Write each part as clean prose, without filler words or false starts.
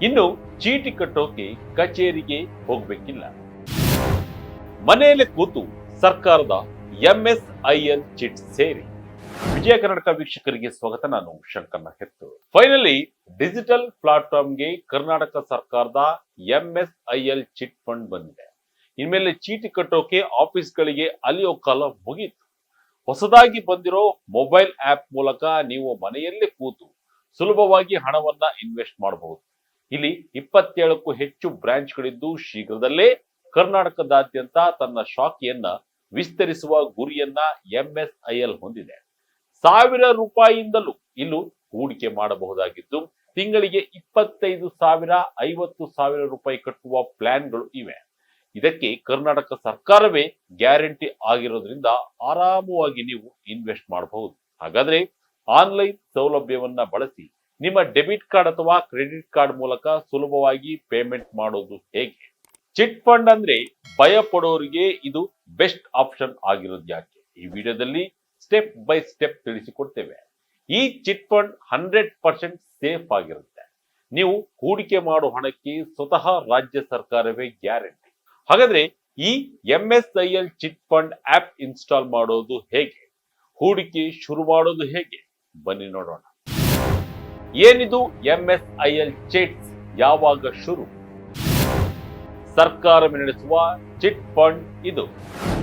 ಇನ್ನು ಚೀಟಿ ಕಟ್ಟೋಕೆ ಕಚೇರಿಗೆ ಹೋಗ್ಬೇಕಿಲ್ಲ. ಮನೆಯಲ್ಲೇ ಕೂತು ಸರ್ಕಾರದ ಎಂಎಸ್ಐಎಲ್ ಚಿಟ್ ಸೇರಿ. ವಿಜಯ ಕರ್ನಾಟಕ ವೀಕ್ಷಕರಿಗೆ ಸ್ವಾಗತ. ನಾನು ಶಂಕರ್ನ ಹೆತ್ತು. ಫೈನಲಿ ಡಿಜಿಟಲ್ ಪ್ಲಾಟ್ಫಾರ್ಮ್ಗೆ ಕರ್ನಾಟಕ ಸರ್ಕಾರದ ಎಂಎಸ್ಐಎಲ್ ಚಿಟ್ ಫಂಡ್ ಬಂದಿದೆ. ಇನ್ಮೇಲೆ ಚೀಟಿ ಕಟ್ಟೋಕೆ ಆಫೀಸ್ಗಳಿಗೆ ಅಲಿಯೋ ಕಾಲ ಮುಗೀತು. ಹೊಸದಾಗಿ ಬಂದಿರೋ ಮೊಬೈಲ್ ಆಪ್ ಮೂಲಕ ನೀವು ಮನೆಯಲ್ಲೇ ಕೂತು ಸುಲಭವಾಗಿ ಹಣವನ್ನ ಇನ್ವೆಸ್ಟ್ ಮಾಡಬಹುದು. ಇಲ್ಲಿ 27ಕ್ಕೂ ಹೆಚ್ಚು ಬ್ರಾಂಚ್ಗಳಿದ್ದು ಶೀಘ್ರದಲ್ಲೇ ಕರ್ನಾಟಕದಾದ್ಯಂತ ತನ್ನ ಶಾಖೆಯನ್ನ ವಿಸ್ತರಿಸುವ ಗುರಿಯನ್ನ ಎಂಎಸ್ಐಎಲ್ ಹೊಂದಿದೆ. ₹1,000 ಇಲ್ಲೂ ಹೂಡಿಕೆ ಮಾಡಬಹುದಾಗಿದ್ದು ತಿಂಗಳಿಗೆ 25,000 ₹50,000 ಕಟ್ಟುವ ಪ್ಲಾನ್ಗಳು ಇವೆ. ಇದಕ್ಕೆ ಕರ್ನಾಟಕ ಸರ್ಕಾರವೇ ಗ್ಯಾರಂಟಿ ಆಗಿರೋದ್ರಿಂದ ಆರಾಮವಾಗಿ ನೀವು ಇನ್ವೆಸ್ಟ್ ಮಾಡಬಹುದು. ಹಾಗಾದ್ರೆ ಆನ್ಲೈನ್ ಸೌಲಭ್ಯವನ್ನ ಬಳಸಿ ನಿಮ್ಮ ಡೆಬಿಟ್ ಕಾರ್ಡ್ ಅಥವಾ ಕ್ರೆಡಿಟ್ ಕಾರ್ಡ್ ಮೂಲಕ ಸುಲಭವಾಗಿ ಪೇಮೆಂಟ್ ಮಾಡೋದು ಹೇಗೆ? ಚಿಟ್ ಫಂಡ್ ಅಂದ್ರೆ ಭಯ ಪಡೋರಿಗೆ ಇದು ಬೆಸ್ಟ್ ಆಪ್ಷನ್ ಆಗಿರೋದು ಯಾಕೆ? ಈ ವಿಡಿಯೋದಲ್ಲಿ ಸ್ಟೆಪ್ ಬೈ ಸ್ಟೆಪ್ ತಿಳಿಸಿಕೊಡ್ತೇವೆ. ಈ ಚಿಟ್ ಫಂಡ್ 100% ಸೇಫ್ ಆಗಿರುತ್ತೆ. ನೀವು ಹೂಡಿಕೆ ಮಾಡೋ ಹಣಕ್ಕೆ ಸ್ವತಃ ರಾಜ್ಯ ಸರ್ಕಾರವೇ ಗ್ಯಾರಂಟಿ. ಹಾಗಾದ್ರೆ ಈ MSIL chit fund app install ಮಾಡೋದು ಹೇಗೆ? ಹೂಡಿಕೆ ಶುರು ಮಾಡೋದು ಹೇಗೆ? ಬನ್ನಿ ನೋಡೋಣ. ಏನಿದು ಎಂಎಸ್ಐಎಲ್ ಚಿಟ್ಸ್? ಯಾವಾಗ ಶುರು? ಸರ್ಕಾರ ನಡೆಸುವ ಚಿಟ್ ಫಂಡ್ ಇದು.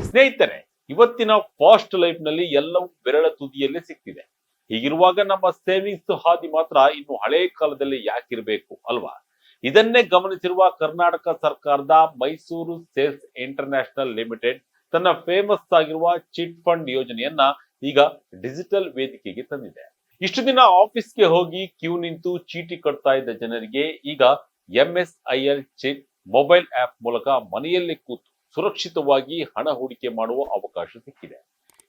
ಸ್ನೇಹಿತರೆ, ಇವತ್ತಿನ ಫಾಸ್ಟ್ ಲೈಫ್ ನಲ್ಲಿ ಎಲ್ಲವೂ ಬೆರಳ ತುದಿಯಲ್ಲೇ ಸಿಗ್ತಿದೆ. ಹೀಗಿರುವಾಗ ನಮ್ಮ ಸೇವಿಂಗ್ಸ್ ಹಾದಿ ಮಾತ್ರ ಇನ್ನು ಹಳೆ ಕಾಲದಲ್ಲಿ ಯಾಕಿರ್ಬೇಕು ಅಲ್ವಾ? ಇದನ್ನೇ ಗಮನಿಸಿರುವ ಕರ್ನಾಟಕ ಸರ್ಕಾರದ ಮೈಸೂರು ಸೇಲ್ಸ್ ಇಂಟರ್ನ್ಯಾಷನಲ್ ಲಿಮಿಟೆಡ್ ತನ್ನ ಫೇಮಸ್ ಆಗಿರುವ ಚಿಟ್ ಫಂಡ್ ಯೋಜನೆಯನ್ನ ಈಗ ಡಿಜಿಟಲ್ ವೇದಿಕೆಗೆ ತಂದಿದೆ. ಇಷ್ಟು ದಿನ ಆಫೀಸ್ಗೆ ಹೋಗಿ ಕ್ಯೂ ನಿಂತು ಚೀಟಿ ಕಟ್ತಾ ಇದ್ದ ಜನರಿಗೆ ಈಗ ಎಂಎಸ್ಐಎಲ್ ಚಿಟ್ ಮೊಬೈಲ್ ಆಪ್ ಮೂಲಕ ಮನೆಯಲ್ಲೇ ಕೂತು ಸುರಕ್ಷಿತವಾಗಿ ಹಣ ಹೂಡಿಕೆ ಮಾಡುವ ಅವಕಾಶ ಸಿಕ್ಕಿದೆ.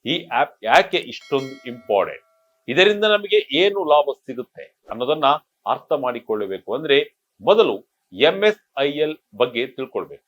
ಈ ಆಪ್ ಯಾಕೆ ಇಷ್ಟೊಂದು ಇಂಪಾರ್ಟೆಂಟ್? ಇದರಿಂದ ನಮಗೆ ಏನು ಲಾಭ ಸಿಗುತ್ತೆ ಅನ್ನೋದನ್ನ ಅರ್ಥ ಮಾಡಿಕೊಳ್ಳಬೇಕು ಅಂದ್ರೆ ಮೊದಲು ಎಂಎಸ್ಐಎಲ್ ಬಗ್ಗೆ ತಿಳ್ಕೊಳ್ಬೇಕು.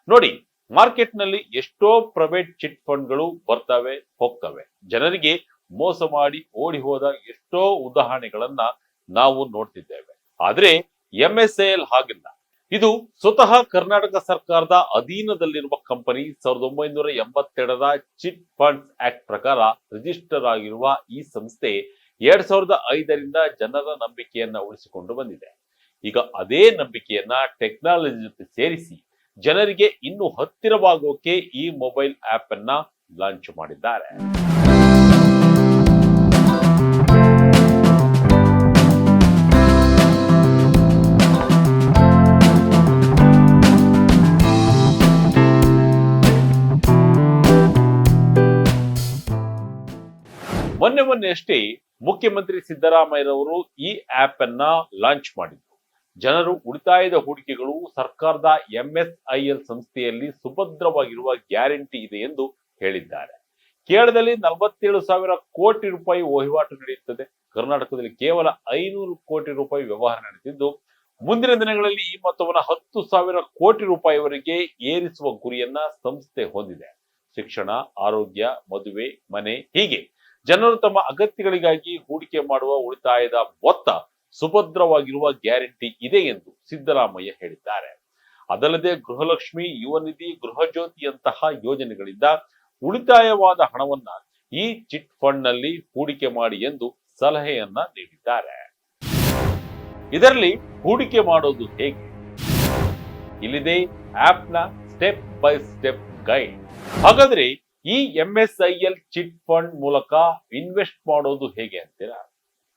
ನೋಡಿ, ಮಾರ್ಕೆಟ್ ನಲ್ಲಿ ಎಷ್ಟೋ ಪ್ರೈವೇಟ್ ಚಿಟ್ ಫಂಡ್ಗಳು ಬರ್ತವೆ ಹೋಗ್ತವೆ. ಜನರಿಗೆ ಮೋಸ ಮಾಡಿ ಓಡಿ ಹೋದ ಎಷ್ಟೋ ಉದಾಹರಣೆಗಳನ್ನ ನಾವು ನೋಡ್ತಿದ್ದೇವೆ. ಆದ್ರೆ ಎಂಎಸ್ಐಎಲ್ ಹಾಗಿಲ್ಲ. ಇದು ಸ್ವತಃ ಕರ್ನಾಟಕ ಸರ್ಕಾರದ ಅಧೀನದಲ್ಲಿರುವ ಕಂಪನಿ. 1982ರ ಚಿಟ್ ಫಂಡ್ಸ್ ಆಕ್ಟ್ ಪ್ರಕಾರ ರಿಜಿಸ್ಟರ್ ಆಗಿರುವ ಈ ಸಂಸ್ಥೆ 2005ರಿಂದ ಜನರ ನಂಬಿಕೆಯನ್ನ ಉಳಿಸಿಕೊಂಡು ಬಂದಿದೆ. ಈಗ ಅದೇ ನಂಬಿಕೆಯನ್ನ ಟೆಕ್ನಾಲಜಿ ಜೊತೆ ಸೇರಿಸಿ ಜನರಿಗೆ ಇನ್ನು ಹತ್ತಿರವಾಗೋಕೆ ಈ ಮೊಬೈಲ್ ಆಪ್ ಅನ್ನ ಲಾಂಚ್ ಮಾಡಿದ್ದಾರೆ. ಮೊನ್ನೆ ಅಷ್ಟೇ ಮುಖ್ಯಮಂತ್ರಿ ಸಿದ್ದರಾಮಯ್ಯರವರು ಈ ಆಪ್ ಅನ್ನ ಲಾಂಚ್ ಮಾಡಿದ್ರು. ಜನರು ಉಳಿತಾಯದ ಹೂಡಿಕೆಗಳು ಸರ್ಕಾರದ ಎಂಎಸ್ಐಎಲ್ ಸಂಸ್ಥೆಯಲ್ಲಿ ಸುಭದ್ರವಾಗಿರುವ ಗ್ಯಾರಂಟಿ ಇದೆ ಎಂದು ಹೇಳಿದ್ದಾರೆ. ಕೇರಳದಲ್ಲಿ 47,000 ಕೋಟಿ ರೂಪಾಯಿ ವಹಿವಾಟು ನಡೆಯುತ್ತದೆ. ಕರ್ನಾಟಕದಲ್ಲಿ ಕೇವಲ 500 ಕೋಟಿ ರೂಪಾಯಿ ವ್ಯವಹಾರ ನಡೆದಿದ್ದು ಮುಂದಿನ ದಿನಗಳಲ್ಲಿ ಈ ಮೊತ್ತವನ್ನು 10,000 ಕೋಟಿ ರೂಪಾಯಿವರೆಗೆ ಏರಿಸುವ ಗುರಿಯನ್ನ ಸಂಸ್ಥೆ ಹೊಂದಿದೆ. ಶಿಕ್ಷಣ, ಆರೋಗ್ಯ, ಮದುವೆ, ಮನೆ ಹೀಗೆ ಜನರು ತಮ್ಮ ಅಗತ್ಯಗಳಿಗಾಗಿ ಹೂಡಿಕೆ ಮಾಡುವ ಉಳಿತಾಯದ ಮೊತ್ತ ಸುಭದ್ರವಾಗಿರುವ ಗ್ಯಾರಂಟಿ ಇದೆ ಎಂದು ಸಿದ್ದರಾಮಯ್ಯ ಹೇಳಿದ್ದಾರೆ. ಅದಲ್ಲದೆ ಗೃಹಲಕ್ಷ್ಮಿ, ಯುವ ನಿಧಿ, ಗೃಹಜ್ಯೋತಿಯಂತಹ ಯೋಜನೆಗಳಿಂದ ಉಳಿತಾಯವಾದ ಹಣವನ್ನ ಈ ಚಿಟ್ ಫಂಡ್ ನಲ್ಲಿ ಹೂಡಿಕೆ ಮಾಡಿ ಎಂದು ಸಲಹೆಯನ್ನ ನೀಡಿದ್ದಾರೆ. ಇದರಲ್ಲಿ ಹೂಡಿಕೆ ಮಾಡೋದು ಹೇಗೆ? ಇಲ್ಲಿದೆ ಆಪ್ನ ಸ್ಟೆಪ್ ಬೈ ಸ್ಟೆಪ್ ಗೈಡ್. ಹಾಗಾದ್ರೆ ಈ ಎಂಎಸ್ಐಎಲ್ ಚಿಟ್ ಫಂಡ್ ಮೂಲಕ ಇನ್ವೆಸ್ಟ್ ಮಾಡೋದು ಹೇಗೆ ಅಂತೀರಾ?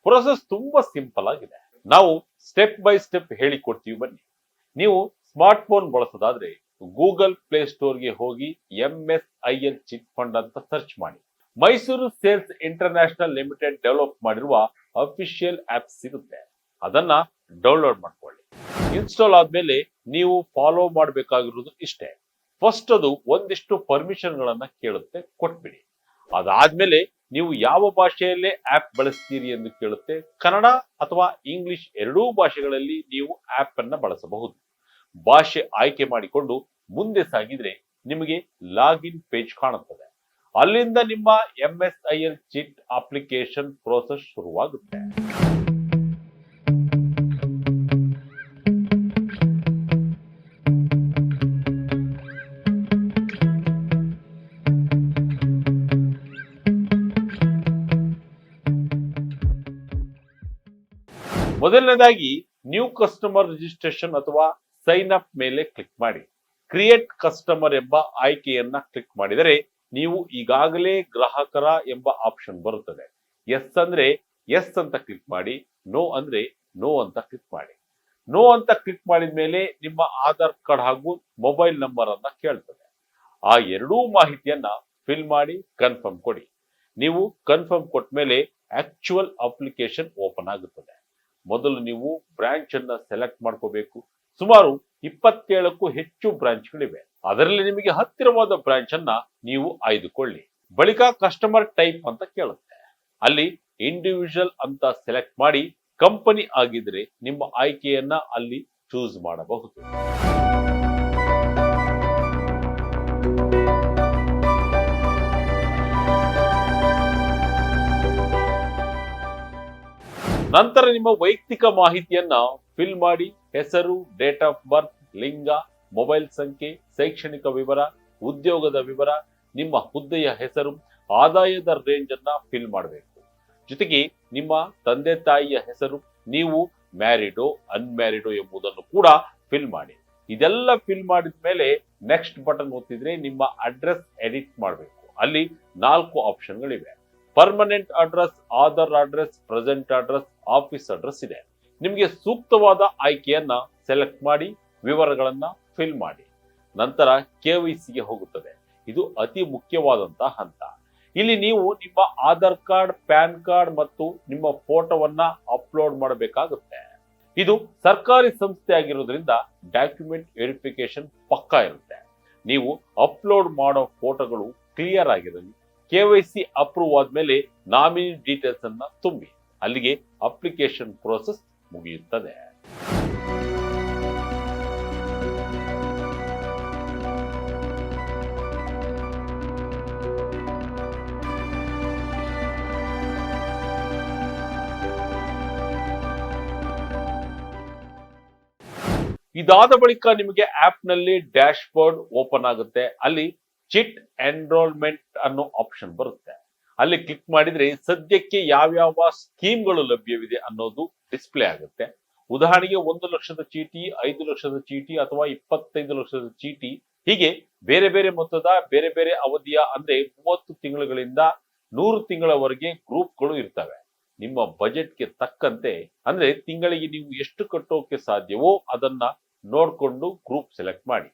ಪ್ರೊಸೆಸ್ ತುಂಬಾ ಸಿಂಪಲ್ ಆಗಿದೆ. ನಾವು ಸ್ಟೆಪ್ ಬೈ ಸ್ಟೆಪ್ ಹೇಳಿಕೊಡ್ತೀವಿ ಬನ್ನಿ. ನೀವು ಸ್ಮಾರ್ಟ್ ಫೋನ್ ಬಳಸೋದಾದ್ರೆ ಗೂಗಲ್ ಪ್ಲೇ ಸ್ಟೋರ್ಗೆ ಹೋಗಿ ಎಂಎಸ್ಐಎಲ್ ಚಿಟ್ ಫಂಡ್ ಅಂತ ಸರ್ಚ್ ಮಾಡಿ. Mysuru sales international limited develop ಮಾಡಿರುವ ಅಫಿಷಿಯಲ್ ಆಪ್ ಸಿಗುತ್ತೆ. ಅದನ್ನ ಡೌನ್ಲೋಡ್ ಮಾಡ್ಕೊಳ್ಳಿ. ಇನ್ಸ್ಟಾಲ್ ಆದ್ಮೇಲೆ ನೀವು ಫಾಲೋ ಮಾಡಬೇಕಾಗಿರೋದು ಇಷ್ಟೇ. ಫಸ್ಟ್ ಅದು ಒಂದಿಷ್ಟು ಪರ್ಮಿಷನ್ ಗಳನ್ನ ಕೇಳುತ್ತೆ, ಕೊಟ್ಬಿಡಿ. ಅದಾದ್ಮೇಲೆ ನೀವು ಯಾವ ಭಾಷೆಯಲ್ಲೇ ಆಪ್ ಬಳಸ್ತೀರಿ ಎಂದು ಕೇಳುತ್ತೆ. ಕನ್ನಡ ಅಥವಾ ಇಂಗ್ಲಿಷ್ ಎರಡೂ ಭಾಷೆಗಳಲ್ಲಿ ನೀವು ಆಪ್ ಅನ್ನ ಬಳಸಬಹುದು. ಭಾಷೆ ಆಯ್ಕೆ ಮಾಡಿಕೊಂಡು ಮುಂದೆ ಸಾಗಿದ್ರೆ ನಿಮಗೆ ಲಾಗಿನ್ ಪೇಜ್ ಕಾಣುತ್ತದೆ. ಅಲ್ಲಿಂದ ನಿಮ್ಮ ಎಂಎಸ್ಐಎಲ್ ಚಿಟ್ ಅಪ್ಲಿಕೇಶನ್ ಪ್ರೋಸೆಸ್ ಶುರುವಾಗುತ್ತೆ. ಮೊದಲನೇದಾಗಿ ನ್ಯೂ ಕಸ್ಟಮರ್ ರಿಜಿಸ್ಟ್ರೇಷನ್ ಅಥವಾ ಸೈನ್ ಅಪ್ ಮೇಲೆ ಕ್ಲಿಕ್ ಮಾಡಿ. ಕ್ರಿಯೇಟ್ ಕಸ್ಟಮರ್ ಎಂಬ ಆಯ್ಕೆಯನ್ನ ಕ್ಲಿಕ್ ಮಾಡಿದರೆ ನೀವು ಈಗಾಗಲೇ ಗ್ರಾಹಕರ ಎಂಬ ಆಪ್ಷನ್ ಬರುತ್ತದೆ. ಎಸ್ ಅಂದ್ರೆ ಎಸ್ ಅಂತ ಕ್ಲಿಕ್ ಮಾಡಿ, ನೋ ಅಂದ್ರೆ ನೋ ಅಂತ ಕ್ಲಿಕ್ ಮಾಡಿ. ನೋ ಅಂತ ಕ್ಲಿಕ್ ಮಾಡಿದ ಮೇಲೆ ನಿಮ್ಮ ಆಧಾರ್ ಕಾರ್ಡ್ ಹಾಗೂ ಮೊಬೈಲ್ ನಂಬರ್ ಅನ್ನ ಕೇಳ್ತದೆ. ಆ ಎರಡೂ ಮಾಹಿತಿಯನ್ನ ಫಿಲ್ ಮಾಡಿ ಕನ್ಫರ್ಮ್ ಕೊಡಿ. ನೀವು ಕನ್ಫರ್ಮ್ ಕೊಟ್ಟ ಮೇಲೆ ಆಕ್ಚುಯಲ್ ಅಪ್ಲಿಕೇಶನ್ ಓಪನ್ ಆಗುತ್ತದೆ. ಮೊದಲು ನೀವು ಬ್ರಾಂಚ್ ಅನ್ನ ಸೆಲೆಕ್ಟ್ ಮಾಡ್ಕೋಬೇಕು. ಸುಮಾರು 27ಕ್ಕೂ ಹೆಚ್ಚು ಬ್ರಾಂಚ್ಗಳಿವೆ. ಅದರಲ್ಲಿ ನಿಮಗೆ ಹತ್ತಿರವಾದ ಬ್ರಾಂಚ್ ಅನ್ನ ನೀವು ಆಯ್ದುಕೊಳ್ಳಿ. ಬಳಿಕ ಕಸ್ಟಮರ್ ಟೈಪ್ ಅಂತ ಕೇಳುತ್ತೆ. ಅಲ್ಲಿ ಇಂಡಿವಿಜುವಲ್ ಅಂತ ಸೆಲೆಕ್ಟ್ ಮಾಡಿ, ಕಂಪನಿ ಆಗಿದ್ರೆ ನಿಮ್ಮ ಆಯ್ಕೆಯನ್ನ ಅಲ್ಲಿ ಚೂಸ್ ಮಾಡಬಹುದು. ನಂತರ ನಿಮ್ಮ ವೈಯಕ್ತಿಕ ಮಾಹಿತಿಯನ್ನ ಫಿಲ್ ಮಾಡಿ. ಹೆಸರು, ಡೇಟ್ ಆಫ್ ಬರ್ತ್, ಲಿಂಗ, ಮೊಬೈಲ್ ಸಂಖ್ಯೆ, ಶೈಕ್ಷಣಿಕ ವಿವರ, ಉದ್ಯೋಗದ ವಿವರ, ನಿಮ್ಮ ಹುದ್ದೆಯ ಹೆಸರು, ಆದಾಯದ ರೇಂಜ್ ಅನ್ನ ಫಿಲ್ ಮಾಡಬೇಕು. ಜೊತೆಗೆ ನಿಮ್ಮ ತಂದೆ ತಾಯಿಯ ಹೆಸರು, ನೀವು ಮ್ಯಾರಿಡೋ ಅನ್ಮ್ಯಾರಿಡೋ ಎಂಬುದನ್ನು ಕೂಡ ಫಿಲ್ ಮಾಡಿ. ಇದೆಲ್ಲ ಫಿಲ್ ಮಾಡಿದ ಮೇಲೆ ನೆಕ್ಸ್ಟ್ ಬಟನ್ ಒತ್ತಿದ್ರೆ ನಿಮ್ಮ ಅಡ್ರೆಸ್ ಎಡಿಟ್ ಮಾಡಬೇಕು. ಅಲ್ಲಿ 4 ಆಪ್ಷನ್ಗಳಿವೆ. Permanent address, Aadhaar address, present address, office address ಇದೆ. ನಿಮಗೆ ಸೂಕ್ತವಾದ ಆಯ್ಕೆಯನ್ನ ಸೆಲೆಕ್ಟ್ ಮಾಡಿ ವಿವರಗಳನ್ನ ಫಿಲ್ ಮಾಡಿ. ನಂತರ KYCಗೆ ಹೋಗುತ್ತದೆ. ಇದು ಅತಿ ಮುಖ್ಯವಾದಂತಹ ಹಂತ. ಇಲ್ಲಿ ನೀವು ನಿಮ್ಮ ಆಧಾರ್ ಕಾರ್ಡ್, ಪ್ಯಾನ್ ಕಾರ್ಡ್ ಮತ್ತು ನಿಮ್ಮ ಫೋಟೋವನ್ನ ಅಪ್ಲೋಡ್ ಮಾಡಬೇಕಾಗುತ್ತೆ. ಇದು ಸರ್ಕಾರಿ ಸಂಸ್ಥೆ ಆಗಿರೋದ್ರಿಂದ ಡಾಕ್ಯುಮೆಂಟ್ ವೆರಿಫಿಕೇಶನ್ ಪಕ್ಕಾ ಇರುತ್ತೆ. ನೀವು ಅಪ್ಲೋಡ್ ಮಾಡೋ ಫೋಟೋಗಳು ಕ್ಲಿಯರ್ ಆಗಿರಲಿ. KYC ಅಪ್ರೂವ್ ಆದ್ಮೇಲೆ ನಾಮಿನಿ ಡೀಟೇಲ್ಸ್ ಅನ್ನ ತುಂಬಿ. ಅಲ್ಲಿಗೆ ಅಪ್ಲಿಕೇಶನ್ ಪ್ರೋಸೆಸ್ ಮುಗಿಯುತ್ತದೆ. ಇದಾದ ಬಳಿಕ ನಿಮಗೆ ಆಪ್ ನಲ್ಲಿ ಡ್ಯಾಶ್ ಬೋರ್ಡ್ ಓಪನ್ ಆಗುತ್ತೆ. ಅಲ್ಲಿ ಚಿಟ್ ಎನ್ರೋಲ್ಮೆಂಟ್ ಅನ್ನೋ ಆಪ್ಷನ್ ಬರುತ್ತೆ. ಅಲ್ಲಿ ಕ್ಲಿಕ್ ಮಾಡಿದ್ರೆ ಸದ್ಯಕ್ಕೆ ಯಾವ್ಯಾವ ಸ್ಕೀಮ್ಗಳು ಲಭ್ಯವಿದೆ ಅನ್ನೋದು ಡಿಸ್ಪ್ಲೇ ಆಗುತ್ತೆ. ಉದಾಹರಣೆಗೆ 1 ಲಕ್ಷದ ಚೀಟಿ, 5 ಲಕ್ಷದ ಚೀಟಿ ಅಥವಾ 25 ಲಕ್ಷದ ಚೀಟಿ, ಹೀಗೆ ಬೇರೆ ಬೇರೆ ಮೊತ್ತದ ಬೇರೆ ಬೇರೆ ಅವಧಿಯ ಅಂದ್ರೆ 30 ತಿಂಗಳುಗಳಿಂದ 100 ತಿಂಗಳವರೆಗೆ ಗ್ರೂಪ್ಗಳು ಇರ್ತವೆ. ನಿಮ್ಮ ಬಜೆಟ್ಗೆ ತಕ್ಕಂತೆ ಅಂದ್ರೆ ತಿಂಗಳಿಗೆ ನೀವು ಎಷ್ಟು ಕಟ್ಟೋಕೆ ಸಾಧ್ಯವೋ ಅದನ್ನ ನೋಡ್ಕೊಂಡು ಗ್ರೂಪ್ ಸೆಲೆಕ್ಟ್ ಮಾಡಿ.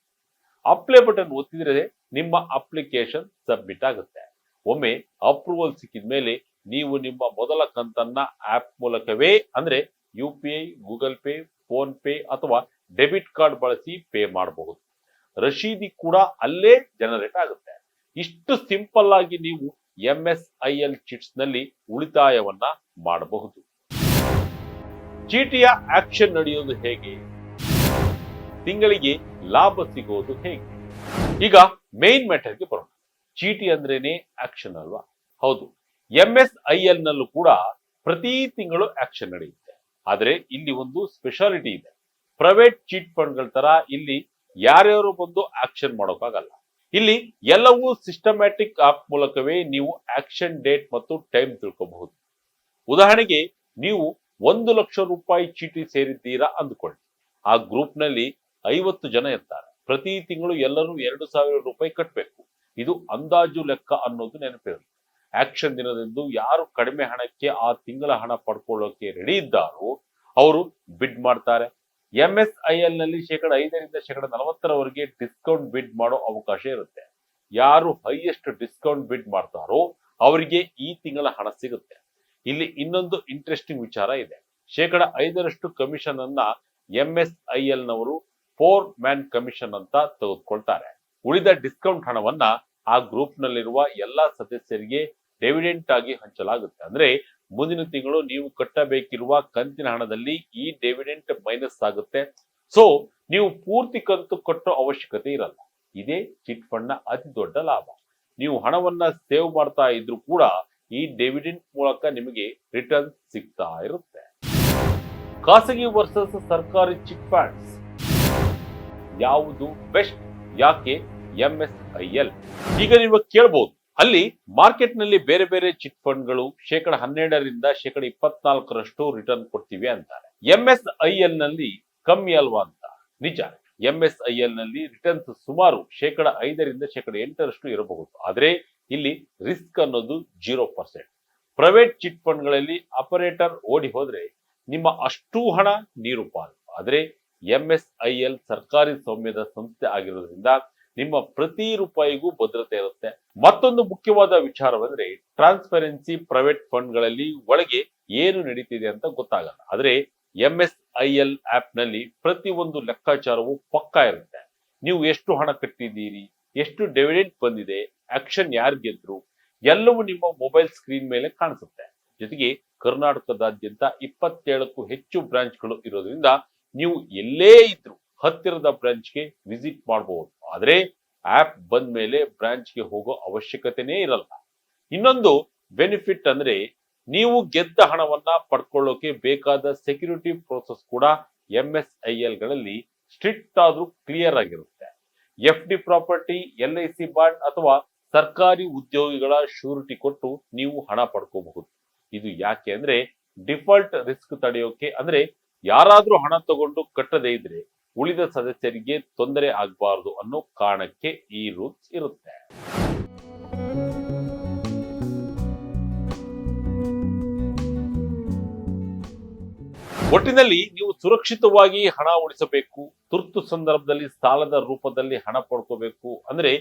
ಅಪ್ಲೈ ಬಟನ್ ಒತ್ತಿದ್ರೆ ನಿಮ್ಮ ಅಪ್ಲಿಕೇಶನ್ ಸಬ್ಮಿಟ್ ಆಗುತ್ತೆ. ಒಮ್ಮೆ ಅಪ್ರೂವಲ್ ಸಿಕ್ಕಿದ ಮೇಲೆ ನೀವು ನಿಮ್ಮ ಮೊದಲ ಕಂತನ್ನ ಆಪ್ ಮೂಲಕವೇ ಅಂದ್ರೆ UPI, Google pay, phone pay ಅಥವಾ ಡೆಬಿಟ್ ಕಾರ್ಡ್ ಬಳಸಿ ಪೇ ಮಾಡಬಹುದು. ರಶೀದಿ ಕೂಡ ಅಲ್ಲೇ ಜನರೇಟ್ ಆಗುತ್ತೆ. ಇಷ್ಟು ಸಿಂಪಲ್ ಆಗಿ ನೀವು MSIL ಚಿಟ್ಸ್ ನಲ್ಲಿ ಉಳಿತಾಯವನ್ನ ಮಾಡಬಹುದು. ಚೀಟಿಯ ಆಕ್ಷನ್ ನಡೆಯೋದು ಹೇಗೆ? ತಿಂಗಳಿಗೆ ಲಾಭ ಸಿಗೋದು ಹೇಗೆ? ಈಗ ಮೇನ್ ಮ್ಯಾಟರ್ಗೆ ಬರೋಣ. ಚೀಟಿ ಅಂದ್ರೇನೆ ಆಕ್ಷನ್ ಅಲ್ವಾ? ಹೌದು. MSIL ನಲ್ಲೂ ಕೂಡ ಪ್ರತಿ ತಿಂಗಳು ಆಕ್ಷನ್ ನಡೆಯುತ್ತೆ. ಆದ್ರೆ ಇಲ್ಲಿ ಒಂದು ಸ್ಪೆಷಾಲಿಟಿ ಇದೆ. ಪ್ರೈವೇಟ್ ಚೀಟ್ ಫಂಡ್ಗಳ ತರ ಇಲ್ಲಿ ಯಾರ್ಯಾರು ಬಂದು ಆಕ್ಷನ್ ಮಾಡೋಕ್ಕಾಗಲ್ಲ. ಇಲ್ಲಿ ಎಲ್ಲವೂ ಸಿಸ್ಟಮ್ಯಾಟಿಕ್ ಆಪ್ ಮೂಲಕವೇ ನೀವು ಆಕ್ಷನ್ ಡೇಟ್ ಮತ್ತು ಟೈಮ್ ತಿಳ್ಕೋಬಹುದು. ಉದಾಹರಣೆಗೆ ನೀವು 1 ಲಕ್ಷ ರೂಪಾಯಿ ಚೀಟಿ ಸೇರಿದ್ದೀರಾ ಅಂದುಕೊಳ್ಳಿ. ಆ ಗ್ರೂಪ್ ನಲ್ಲಿ 50 ಜನ ಇರ್ತಾರೆ. ಪ್ರತಿ ತಿಂಗಳು ಎಲ್ಲರೂ 2,000 ರೂಪಾಯಿ ಕಟ್ಟಬೇಕು. ಇದು ಅಂದಾಜು ಲೆಕ್ಕ ಅನ್ನೋದು ನೆನಪಿರಲಿ. ಆಕ್ಷನ್ ದಿನದಂದು ಯಾರು ಕಡಿಮೆ ಹಣಕ್ಕೆ ಆ ತಿಂಗಳ ಹಣ ಪಡ್ಕೊಳ್ಳೋಕೆ ರೆಡಿ ಇದ್ದಾರೋ ಅವರು ಬಿಡ್ ಮಾಡ್ತಾರೆ. MSIL ನಲ್ಲಿ 5% ರಿಂದ 40% ಡಿಸ್ಕೌಂಟ್ ಬಿಡ್ ಮಾಡೋ ಅವಕಾಶ ಇರುತ್ತೆ. ಯಾರು ಹೈಯೆಸ್ಟ್ ಡಿಸ್ಕೌಂಟ್ ಬಿಡ್ ಮಾಡ್ತಾರೋ ಅವರಿಗೆ ಈ ತಿಂಗಳ ಹಣ ಸಿಗುತ್ತೆ. ಇಲ್ಲಿ ಇನ್ನೊಂದು ಇಂಟ್ರೆಸ್ಟಿಂಗ್ ವಿಚಾರ ಇದೆ. 5% ಕಮಿಷನ್ ಅನ್ನ MSIL ನವರು 4 ಮ್ಯಾನ್ ಕಮಿಷನ್ ಅಂತ ತೆಗೆದುಕೊಳ್ತಾರೆ. ಉಳಿದ ಡಿಸ್ಕೌಂಟ್ ಹಣವನ್ನ ಆ ಗ್ರೂಪ್ ನಲ್ಲಿರುವ ಎಲ್ಲಾ ಸದಸ್ಯರಿಗೆ ಡಿವಿಡೆಂಟ್ ಆಗಿ ಹಂಚಲಾಗುತ್ತೆ. ಅಂದ್ರೆ ಮುಂದಿನ ತಿಂಗಳು ನೀವು ಕಟ್ಟಬೇಕಿರುವ ಕಂತಿನ ಹಣದಲ್ಲಿ ಈ ಡಿವಿಡೆಂಟ್ ಮೈನಸ್ ಆಗುತ್ತೆ. ಸೊ ನೀವು ಪೂರ್ತಿ ಕಂತು ಕಟ್ಟೋ ಅವಶ್ಯಕತೆ ಇರಲ್ಲ. ಇದೇ ಚಿಟ್ ಫಂಡ್ ನ ಅತಿ ದೊಡ್ಡ ಲಾಭ. ನೀವು ಹಣವನ್ನ ಸೇವ್ ಮಾಡ್ತಾ ಇದ್ರು ಕೂಡ ಈ ಡಿವಿಡೆಂಟ್ ಮೂಲಕ ನಿಮಗೆ ರಿಟರ್ನ್ ಸಿಗ್ತಾ ಇರುತ್ತೆ. ಖಾಸಗಿ ವರ್ಸಸ್ ಸರ್ಕಾರಿ ಚಿಟ್ ಫಂಡ್ಸ್ ಯಾವುದು ಬೆಸ್ಟ್? ಯಾಕೆ MSIL? ಈಗ ನೀವು ಕೇಳಬಹುದು, ಅಲ್ಲಿ ಮಾರ್ಕೆಟ್ನಲ್ಲಿ ಬೇರೆ ಬೇರೆ ಚಿಟ್ ಫಂಡ್ಗಳು 12% 24% ರಿಟರ್ನ್ ಕೊಡ್ತೀವಿ ಅಂತಾರೆ. MSIL ನಲ್ಲಿ ಕಮ್ಮಿ ಅಲ್ವಾ ಅಂತ. ನಿಜ, MSIL ನಲ್ಲಿ ರಿಟರ್ನ್ಸ್ ಸುಮಾರು 5% ಇರಬಹುದು. ಆದ್ರೆ ಇಲ್ಲಿ ರಿಸ್ಕ್ ಅನ್ನೋದು 0%. ಪ್ರೈವೇಟ್ ಚಿಟ್ ಫಂಡ್ಗಳಲ್ಲಿ ಆಪರೇಟರ್ ಓಡಿ ಹೋದ್ರೆ ನಿಮ್ಮ ಅಷ್ಟು ಹಣ ನೀರು ಪಾಲು. ಆದ್ರೆ MSIL ಸರ್ಕಾರಿ ಸ್ವಾಮ್ಯದ ಸಂಸ್ಥೆ ಆಗಿರೋದ್ರಿಂದ ನಿಮ್ಮ ಪ್ರತಿ ರೂಪಾಯಿಗೂ ಭದ್ರತೆ ಇರುತ್ತೆ. ಮತ್ತೊಂದು ಮುಖ್ಯವಾದ ವಿಚಾರವೆಂದ್ರೆ ಟ್ರಾನ್ಸ್ಪರೆನ್ಸಿ. ಪ್ರೈವೇಟ್ ಫಂಡ್ಗಳಲ್ಲಿ ಒಳಗೆ ಏನು ನಡೀತಿದೆ ಅಂತ ಗೊತ್ತಾಗಲ್ಲ. ಆದ್ರೆ MSIL ಆಪ್ ನಲ್ಲಿ ಪ್ರತಿ ಒಂದು ಲೆಕ್ಕಾಚಾರವು ಪಕ್ಕಾ ಇರುತ್ತೆ. ನೀವು ಎಷ್ಟು ಹಣ ಕಟ್ಟಿದ್ದೀರಿ, ಎಷ್ಟು ಡಿವಿಡೆಂಡ್ ಬಂದಿದೆ, ಆಕ್ಷನ್ ಯಾರು ಗೆದ್ರು, ಎಲ್ಲವೂ ನಿಮ್ಮ ಮೊಬೈಲ್ ಸ್ಕ್ರೀನ್ ಮೇಲೆ ಕಾಣಿಸುತ್ತೆ. ಜೊತೆಗೆ ಕರ್ನಾಟಕದಾದ್ಯಂತ 27ಕ್ಕೂ ಹೆಚ್ಚು ಬ್ರಾಂಚ್ಗಳು ಇರೋದ್ರಿಂದ ನೀವು ಎಲ್ಲೇ ಇದ್ರು ಹತ್ತಿರದ ಬ್ರಾಂಚ್ಗೆ ವಿಸಿಟ್ ಮಾಡಬಹುದು. ಆದ್ರೆ ಆಪ್ ಬಂದ ಮೇಲೆ ಬ್ರಾಂಚ್ಗೆ ಹೋಗೋ ಅವಶ್ಯಕತೆನೇ ಇರಲ್ಲ. ಇನ್ನೊಂದು ಬೆನಿಫಿಟ್ ಅಂದ್ರೆ ನೀವು ಗೆದ್ದ ಹಣವನ್ನ ಪಡ್ಕೊಳ್ಳೋಕೆ ಬೇಕಾದ ಸೆಕ್ಯೂರಿಟಿ ಪ್ರೋಸೆಸ್ ಕೂಡ MSIL ಗಳಲ್ಲಿ ಸ್ಟ್ರಿಕ್ಟ್ ಆದ್ರೂ ಕ್ಲಿಯರ್ ಆಗಿರುತ್ತೆ. FD ಪ್ರಾಪರ್ಟಿ, LIC ಬಾಂಡ್ ಅಥವಾ ಸರ್ಕಾರಿ ಉದ್ಯೋಗಿಗಳ ಶ್ಯೂರಿಟಿ ಕೊಟ್ಟು ನೀವು ಹಣ ಪಡ್ಕೋಬಹುದು. ಇದು ಯಾಕೆ ಅಂದ್ರೆ ಡಿಫಾಲ್ಟ್ ರಿಸ್ಕ್ ತಡೆಯೋಕೆ. ಅಂದ್ರೆ ಯಾರಾದ್ರೂ ಹಣ ತಗೊಂಡು ಕಟ್ಟದೇ ಇದ್ರೆ ಉಳಿದ ಸದಸ್ಯರಿಗೆ ತೊಂದರೆ ಆಗಬಾರದು ಅನ್ನೋ ಕಾರಣಕ್ಕೆ ಈ ರೂಲ್ಸ್ ಇರುತ್ತೆ. ಒಟ್ಟಿನಲ್ಲಿ ನೀವು ಸುರಕ್ಷಿತವಾಗಿ ಹಣ ಉಳಿಸಬೇಕು, ತುರ್ತು ಸಂದರ್ಭದಲ್ಲಿ ಸಾಲದ ರೂಪದಲ್ಲಿ ಹಣ ಪಡ್ಕೋಬೇಕು ಅಂದ್ರೆ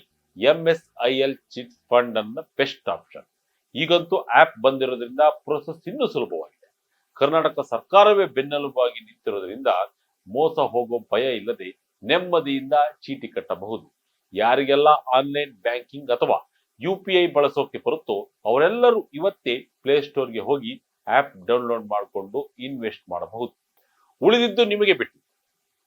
MSIL ಚಿಟ್ ಫಂಡ್ ಅನ್ನ ಬೆಸ್ಟ್ ಆಪ್ಷನ್. ಈಗಂತೂ ಆಪ್ ಬಂದಿರೋದ್ರಿಂದ ಪ್ರೊಸೆಸ್ ಇನ್ನೂ ಸುಲಭವಾಗಿದೆ. ಕರ್ನಾಟಕ ಸರ್ಕಾರವೇ ಬೆನ್ನೆಲುಬಾಗಿ ನಿಂತಿರೋದ್ರಿಂದ ಮೋಸ ಹೋಗೋ ಭಯ ಇಲ್ಲದೆ ನೆಮ್ಮದಿಯಿಂದ ಚೀಟಿ ಕಟ್ಟಬಹುದು. ಯಾರಿಗೆಲ್ಲ ಆನ್ಲೈನ್ ಬ್ಯಾಂಕಿಂಗ್ ಅಥವಾ UPI ಬಳಸೋಕೆ ಬರುತ್ತೋ ಅವರೆಲ್ಲರೂ ಇವತ್ತೇ ಪ್ಲೇಸ್ಟೋರ್ಗೆ ಹೋಗಿ ಆಪ್ ಡೌನ್ಲೋಡ್ ಮಾಡಿಕೊಂಡು ಇನ್ವೆಸ್ಟ್ ಮಾಡಬಹುದು. ಉಳಿದಿದ್ದು ನಿಮಗೆ ಬಿಟ್ಟು.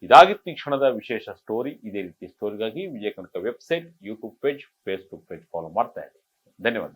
ಇದಾಗಿತ್ತು ಈ ಕ್ಷಣದ ವಿಶೇಷ ಸ್ಟೋರಿ. ಇದೇ ರೀತಿ ಸ್ಟೋರಿಗಾಗಿ Vijaya Kanaka website, YouTube page, Facebook page follow ಮಾಡ್ತಾ ಇರಿ. ಧನ್ಯವಾದ.